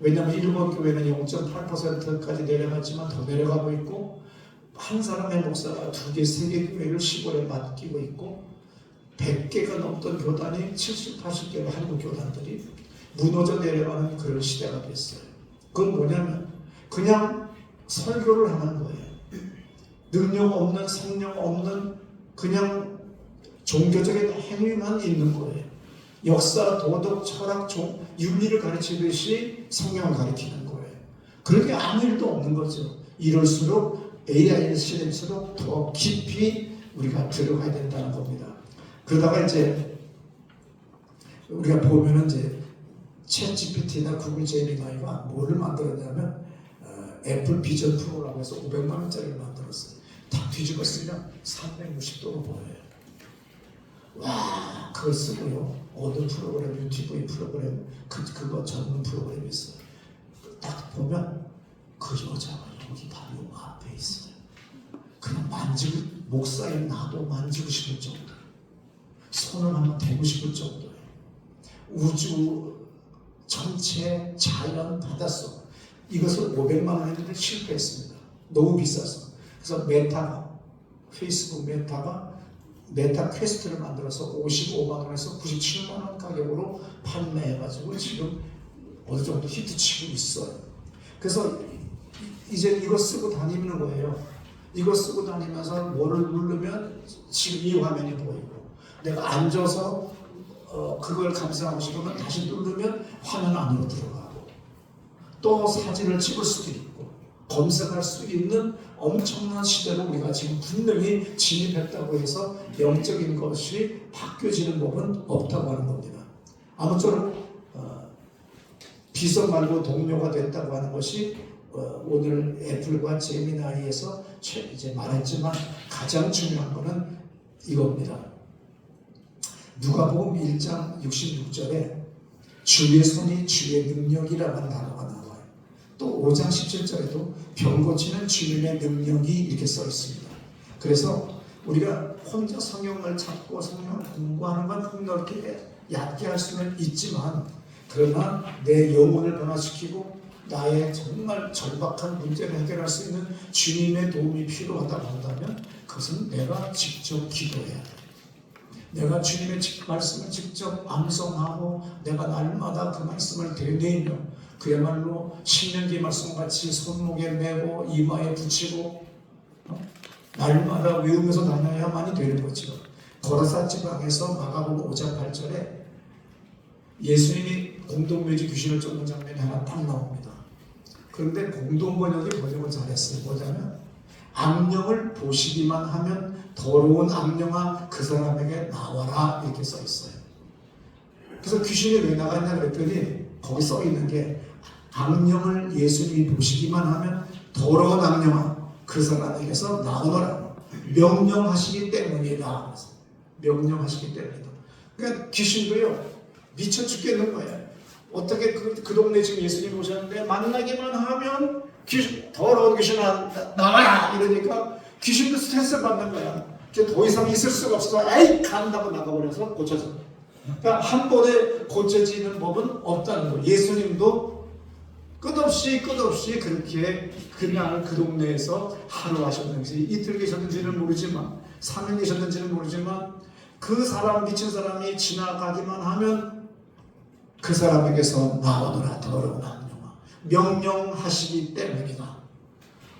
왜냐하면 일본 교회는 0.8%까지 내려갔지만 더 내려가고 있고 한 사람의 목사가 2개, 3개 교회를 시골에 맡기고 있고 100개가 넘던 교단이 70, 80개의 한국 교단들이 무너져 내려가는 그런 시대가 됐어요. 그건 뭐냐면 그냥 설교를 하는 거예요. 능력 없는, 성령 없는 그냥 종교적인 행위만 있는 거예요. 역사, 도덕, 철학, 윤리를 가르치듯이 성령을 가르치는 거예요. 그렇게 아무 일도 없는 거죠. 이럴수록 AI 시대일수록 더 깊이 우리가 들어가야 된다는 겁니다. 그러다가 이제 우리가 보면은 이제 챗GPT나 구글 제미나이가 뭐를 만들었냐면 애플 비전 프로라고 해서 500만 원짜리를 만들었어요. 다 뒤집었으면 360도로 보여요. 와, 그걸 쓰고요. 어떤 프로그램, 유튜브 프로그램, 그거 전문 프로그램이 있어요. 딱 보면 그 여자가 여기 바로 앞에 있어요. 그냥 만지고, 목사인 나도 만지고 싶을 정도. 손을 한번 대고 싶을 정도예요. 우주 전체, 자연, 바닷속. 이것을 500만 원 했는데 실패했습니다. 너무 비싸서. 그래서 메타가, 페이스북 메타가 메타 퀘스트를 만들어서 55만 원에서 97만 원 가격으로 판매해가지고 지금 어느 정도 히트치고 있어요. 그래서 이제 이거 쓰고 다니는 거예요. 이거 쓰고 다니면서 뭐를 누르면 지금 이 화면이 보이고, 내가 앉아서 그걸 감상하고 싶으면 다시 누르면 화면 안으로 들어가고, 또 사진을 찍을 수도 있고 검색할 수 있는 엄청난 시대로 우리가 지금 분명히 진입했다고 해서 영적인 것이 바뀌어지는 법은 없다고 하는 겁니다. 아무쪼록 비서 말고 동료가 됐다고 하는 것이 오늘 애플과 제미나이에서 이제 말했지만 가장 중요한 것은 이겁니다. 누가복음 1장 66절에 주의 손이 주의 능력이라고 하는 단어가 나와요. 또 5장 17절에도 병 고치는 주님의 능력이 이렇게 써 있습니다. 그래서 우리가 혼자 성경을 찾고 성경을 공부하는 건 폭넓게 얕게 할 수는 있지만, 그러나 내 영혼을 변화시키고 나의 정말 절박한 문제를 해결할 수 있는 주님의 도움이 필요하다고 한다면 그것은 내가 직접 기도해야 돼. 내가 주님의 말씀을 직접 암송하고 내가 날마다 그 말씀을 되뇌이며 그야말로 신명기 말씀같이 손목에 메고 이마에 붙이고 날마다 외우면서 다녀야만이 되는 거죠. 거라사 지방에서 마가복음 5장 8절에 예수님이 공동묘지 귀신을 쫓는 장면이 하나 딱 나옵니다. 그런데 공동번역이 번역을 잘했어요. 뭐냐면 악령을 보시기만 하면 더러운 악령아 그 사람에게 나와라 이렇게 써 있어요. 그래서 귀신이 왜 나갔냐 그랬더니 거기 써 있는 게 악령을 예수님이 보시기만 하면 더러운 악령아 그 사람에게서 나오너라. 명령하시기 때문이다. 명령하시기 때문이다. 그러니까 귀신도요 미쳐 죽겠는 거예요. 어떻게 그 동네 지금 예수님 오셨는데 만나기만 하면 더러운 귀신 나와라 이러니까 귀신도 스트레스 받는 거야. 더 이상 있을 수가 없어. 에이 간다고 나가버려서 고쳐져. 그러니까 한 번에 고쳐지는 법은 없다는 거예요. 예수님도 끝없이 그렇게 그날 그 동네에서 하루 하셨는지 이틀 계셨는지는 모르지만 3일 계셨는지는 모르지만 그 사람 미친 사람이 지나가기만 하면 그 사람에게서 나오너라 더러운 악령아 명령하시기 때문이다.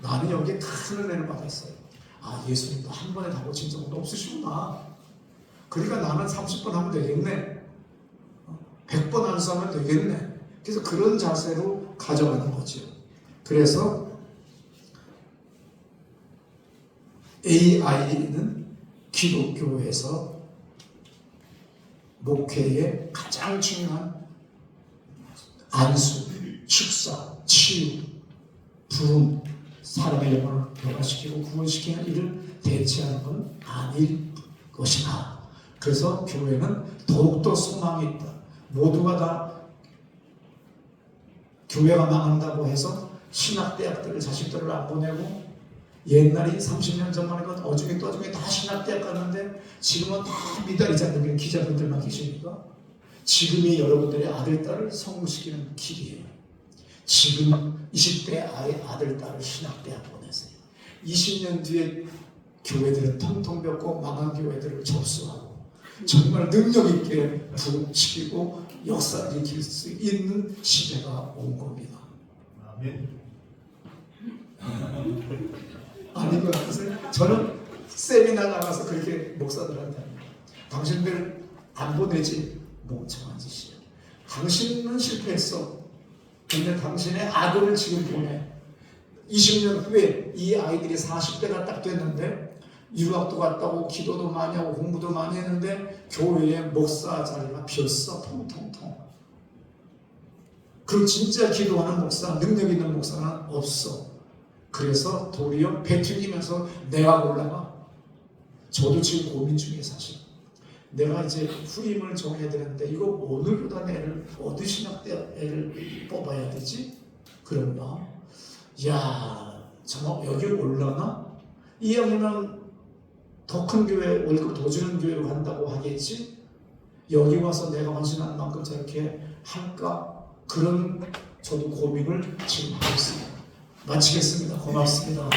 나는 여기에 큰 은혜를 받았어요. 아 예수님도 한 번에 다 고친 적은 없으시구나. 그러니까 나는 30번 하면 되겠네. 100번 안수하면 되겠네. 그래서 그런 자세로 가져가는 거죠. 그래서 AI는 기독교에서 목회의 가장 중요한 안수, 축사, 치유, 부흥, 사람의 영혼을 변화시키고 구원시키는 일을 대체하는 건 아닐 것이다. 그래서 교회는 더욱더 소망이 있다. 모두가 다 교회가 망한다고 해서 신학대학들을 자식들을 안 보내고 옛날에 30년 전만 해도 어중에 떠중에 다 신학대학 갔는데 지금은 다 미달이지 않는 기자분들만 계십니까? 지금이 여러분들의 아들, 딸을 성공시키는 길이에요. 지금 20대 아들, 딸을 신학대학 보내세요. 20년 뒤에 교회들은 텅텅 벽고 망한 교회들을 접수하고 정말 능력 있게 부흥시키고 역사를 일으킬 수 있는 시대가 온 겁니다. 아멘. 아닌 것 같아서 저는 세미나 나가서 그렇게 목사들한테 합니다. 당신들 안 보내지 멍청한 짓이야. 당신은 실패했어. 근데 당신의 아들을 지금 보내. 20년 후에 이 아이들이 40대가 딱 됐는데 유학도 갔다 오고 기도도 많이 하고 공부도 많이 했는데 교회에 목사 자리가 비었어. 통통통. 그 진짜 기도하는 목사, 능력 있는 목사는 없어. 그래서 도리어 배 튀기면서 내가 올라가. 저도 지금 고민 중에 사실. 내가 이제 후임을 정해야 되는데 이거 오늘보다 애를 어느 신학 때 애를 뽑아야 되지? 그런 마음. 야, 정말 여기 올라나? 이왕이면 더 큰 교회 월급 더 주는 교회로 간다고 하겠지? 여기 와서 내가 헌신한 만큼 저렇게 할까? 그런 저도 고민을 지금 하고 있습니다. 마치겠습니다. 고맙습니다.